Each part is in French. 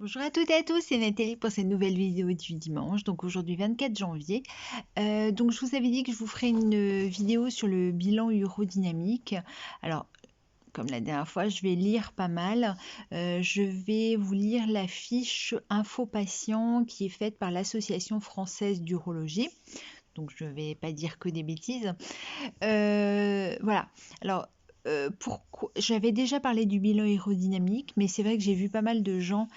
Bonjour à toutes et à tous, c'est Nathalie pour cette nouvelle vidéo du dimanche. Donc aujourd'hui 24 janvier. Donc je vous avais dit que je vous ferai une vidéo sur le bilan urodynamique. Alors comme la dernière fois, je vais lire pas mal. Je vais vous lire la fiche info patient qui est faite par l'Association française d'urologie. Donc je ne vais pas dire que des bêtises. Voilà. Alors, j'avais déjà parlé du bilan aérodynamique, mais c'est vrai que j'ai vu pas mal de gens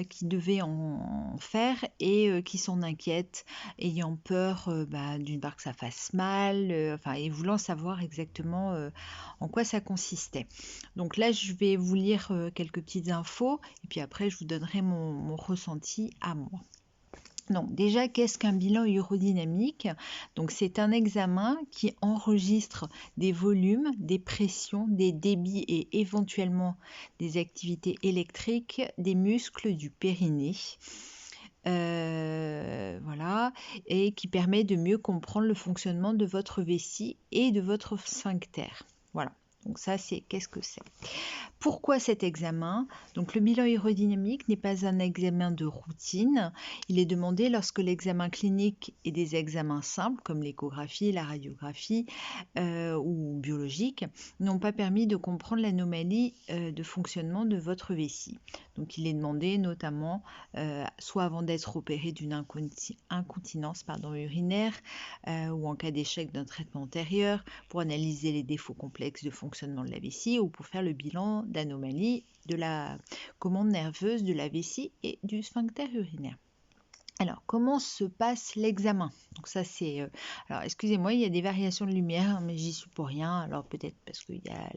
qui devaient en faire et qui s'en inquiètent, ayant peur d'une part que ça fasse mal, enfin, et voulant savoir exactement en quoi ça consistait. Donc là, je vais vous lire quelques petites infos et puis après, je vous donnerai mon ressenti à moi. Donc déjà, qu'est-ce qu'un bilan urodynamique? Donc c'est un examen qui enregistre des volumes, des pressions, des débits et éventuellement des activités électriques des muscles du périnée. Voilà, et qui permet de mieux comprendre le fonctionnement de votre vessie et de votre sphincter. Voilà, donc ça c'est qu'est-ce que c'est? Pourquoi cet examen? Donc le bilan aérodynamique n'est pas un examen de routine. Il est demandé lorsque l'examen clinique et des examens simples comme l'échographie, la radiographie ou biologique n'ont pas permis de comprendre l'anomalie de fonctionnement de votre vessie. Donc il est demandé notamment soit avant d'être opéré d'une incontinence urinaire ou en cas d'échec d'un traitement antérieur pour analyser les défauts complexes de fonctionnement de la vessie ou pour faire le bilan d'anomalie de la commande nerveuse de la vessie et du sphincter urinaire. Alors, comment se passe l'examen? Donc ça, c'est... alors, excusez-moi, il y a des variations de lumière, mais j'y suis pour rien. Alors, peut-être parce qu'il y a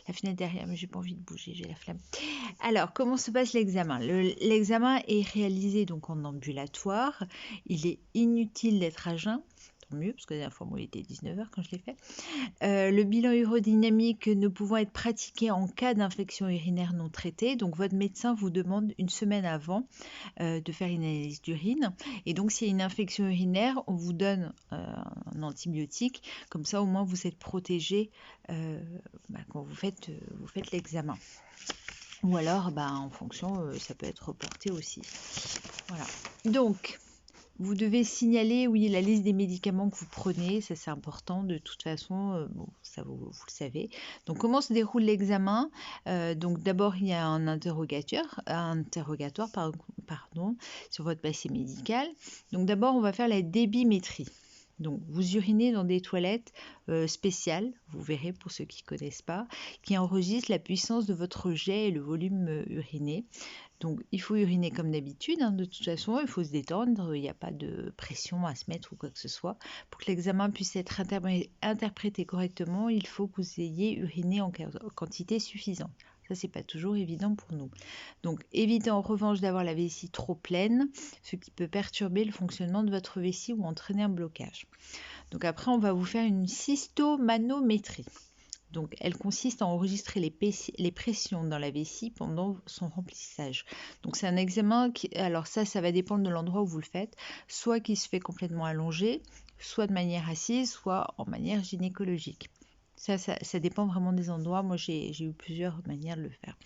la fenêtre derrière, mais j'ai pas envie de bouger, j'ai la flemme. Alors, comment se passe l'examen? L'examen est réalisé donc en ambulatoire. Il est inutile d'être à jeun. Tant mieux, parce que la dernière fois, moi, il était 19h quand je l'ai fait. Le bilan urodynamique ne pouvant être pratiqué en cas d'infection urinaire non traitée, donc votre médecin vous demande une semaine avant de faire une analyse d'urine. Et donc, s'il y a une infection urinaire, on vous donne un antibiotique. Comme ça, au moins, vous êtes protégé quand vous faites l'examen. Ou alors, en fonction, ça peut être reporté aussi. Voilà. Donc, vous devez signaler, oui, la liste des médicaments que vous prenez, ça c'est important de toute façon, bon, ça vous le savez. Donc comment se déroule l'examen? Donc d'abord il y a un interrogatoire sur votre passé médical. Donc d'abord on va faire la débimétrie. Donc vous urinez dans des toilettes spéciales, vous verrez pour ceux qui ne connaissent pas, qui enregistrent la puissance de votre jet et le volume uriné. Donc, il faut uriner comme d'habitude, de toute façon, il faut se détendre, il n'y a pas de pression à se mettre ou quoi que ce soit. Pour que l'examen puisse être interprété correctement, il faut que vous ayez uriné en quantité suffisante. Ça, c'est pas toujours évident pour nous. Donc, évitez en revanche d'avoir la vessie trop pleine, ce qui peut perturber le fonctionnement de votre vessie ou entraîner un blocage. Donc après, on va vous faire une cystomanométrie. Donc, elle consiste à enregistrer les pressions dans la vessie pendant son remplissage. Donc, c'est un examen qui, alors ça va dépendre de l'endroit où vous le faites, soit qui se fait complètement allongé, soit de manière assise, soit en manière gynécologique. Ça dépend vraiment des endroits. Moi, j'ai eu plusieurs manières de le faire.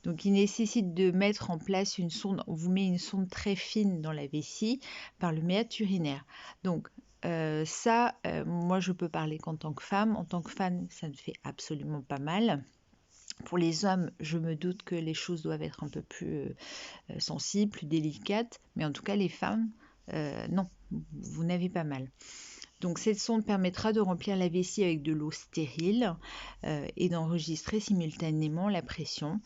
Donc, il nécessite de mettre en place une sonde. On vous met une sonde très fine dans la vessie par le méate urinaire. Donc, moi, je peux parler qu'en tant que femme. En tant que femme, ça ne fait absolument pas mal. Pour les hommes, je me doute que les choses doivent être un peu plus sensibles, plus délicates. Mais en tout cas, les femmes, non, vous n'avez pas mal. Donc cette sonde permettra de remplir la vessie avec de l'eau stérile et d'enregistrer simultanément la pression.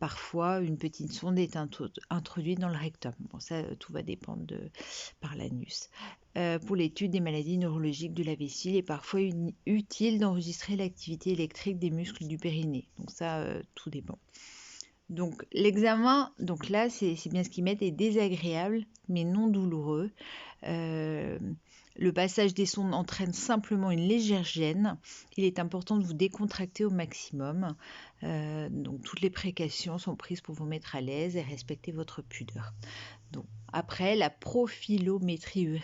Parfois, une petite sonde est introduite dans le rectum. Bon, ça, tout va dépendre par l'anus. Pour l'étude des maladies neurologiques de la vessie, il est parfois utile d'enregistrer l'activité électrique des muscles du périnée. Donc ça, tout dépend. Donc l'examen, donc là, c'est bien ce qu'ils mettent, est désagréable, mais non douloureux. Le passage des sondes entraîne simplement une légère gêne. Il est important de vous décontracter au maximum. Donc toutes les précautions sont prises pour vous mettre à l'aise et respecter votre pudeur. Donc après, la profilométrie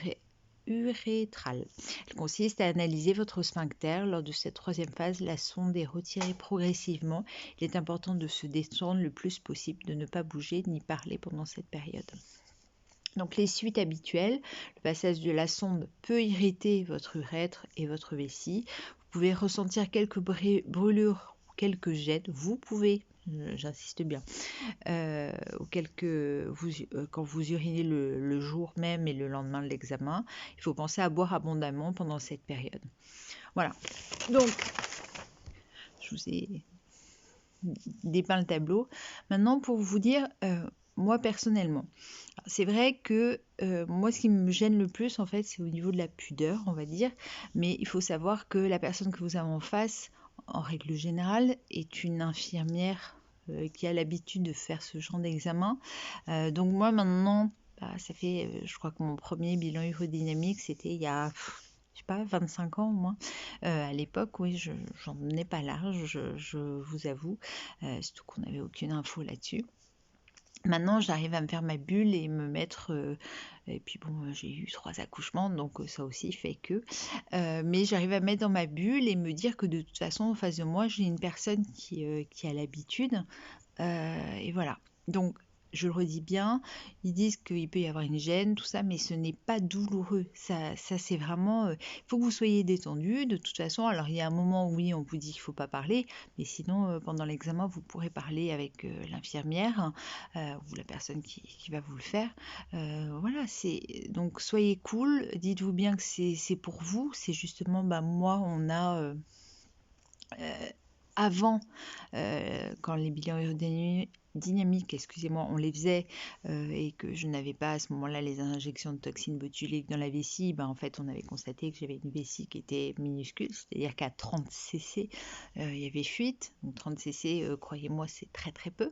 urétrale. Elle consiste à analyser votre sphincter. Lors de cette troisième phase, la sonde est retirée progressivement. Il est important de se détendre le plus possible, de ne pas bouger ni parler pendant cette période. Donc les suites habituelles, le passage de la sonde peut irriter votre urètre et votre vessie. Vous pouvez ressentir quelques brûlures, quelques gênes. Vous pouvez, j'insiste bien, quand vous urinez le jour même et le lendemain de l'examen, il faut penser à boire abondamment pendant cette période. Voilà, donc je vous ai dépeint le tableau. Maintenant, pour vous dire, moi personnellement, c'est vrai que moi, ce qui me gêne le plus, en fait, c'est au niveau de la pudeur, on va dire. Mais il faut savoir que la personne que vous avez en face, en règle générale, est une infirmière qui a l'habitude de faire ce genre d'examen. Donc moi, maintenant, ça fait, je crois que mon premier bilan urodynamique, c'était il y a... je sais pas, 25 ans au moins. À l'époque, oui, j'en ai pas large, je vous avoue, surtout qu'on n'avait aucune info là-dessus. Maintenant, j'arrive à me faire ma bulle et me mettre... et puis bon, j'ai eu 3 accouchements, donc ça aussi fait que... mais j'arrive à me mettre dans ma bulle et me dire que de toute façon, en face de moi, j'ai une personne qui a l'habitude. Et voilà. Donc, je le redis bien, ils disent qu'il peut y avoir une gêne, tout ça, mais ce n'est pas douloureux. Ça c'est vraiment... il faut que vous soyez détendu. De toute façon, alors il y a un moment où oui, on vous dit qu'il ne faut pas parler, mais sinon, pendant l'examen, vous pourrez parler avec l'infirmière ou la personne qui va vous le faire. Voilà, donc soyez cool, dites-vous bien que c'est pour vous. C'est justement, moi, on a... avant, quand les bilans aérodynamiques, excusez-moi, on les faisait et que je n'avais pas à ce moment-là les injections de toxines botuliques dans la vessie, en fait, on avait constaté que j'avais une vessie qui était minuscule, c'est-à-dire qu'à 30 cc, il y avait fuite. Donc 30 cc, croyez-moi, c'est très très peu.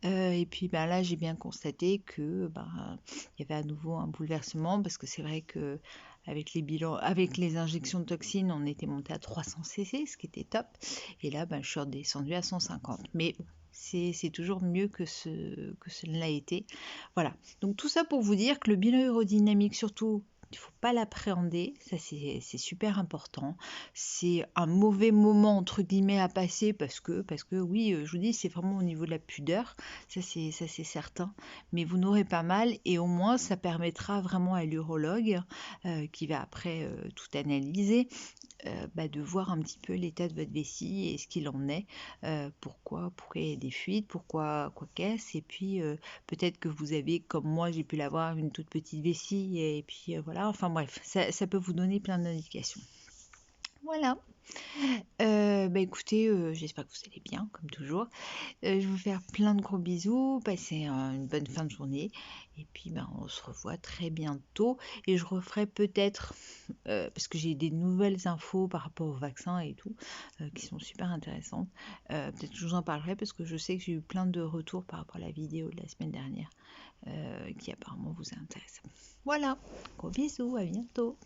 Et puis là, j'ai bien constaté que il y avait à nouveau un bouleversement parce que c'est vrai que avec les bilans, avec les injections de toxines, on était monté à 300 cc, ce qui était top. Et là, je suis redescendue à 150. Mais c'est toujours mieux que ce ne l'a été. Voilà. Donc tout ça pour vous dire que le bilan aérodynamique, surtout, il ne faut pas l'appréhender, ça c'est super important. C'est un mauvais moment entre guillemets à passer parce que oui, je vous dis, c'est vraiment au niveau de la pudeur, ça c'est certain. Mais vous n'aurez pas mal et au moins ça permettra vraiment à l'urologue qui va après tout analyser. De voir un petit peu l'état de votre vessie et ce qu'il en est, pourquoi il y a des fuites, pourquoi quoi qu'est-ce, et puis peut-être que vous avez, comme moi j'ai pu l'avoir, une toute petite vessie, et puis voilà, enfin bref, ça peut vous donner plein d'indications. Voilà. Écoutez, j'espère que vous allez bien, comme toujours. Je vais vous faire plein de gros bisous, passez une bonne fin de journée, et puis on se revoit très bientôt, et je referai peut-être, parce que j'ai des nouvelles infos par rapport au vaccin et tout, qui sont super intéressantes, peut-être que je vous en parlerai, parce que je sais que j'ai eu plein de retours par rapport à la vidéo de la semaine dernière, qui apparemment vous intéresse. Voilà, gros bisous, à bientôt.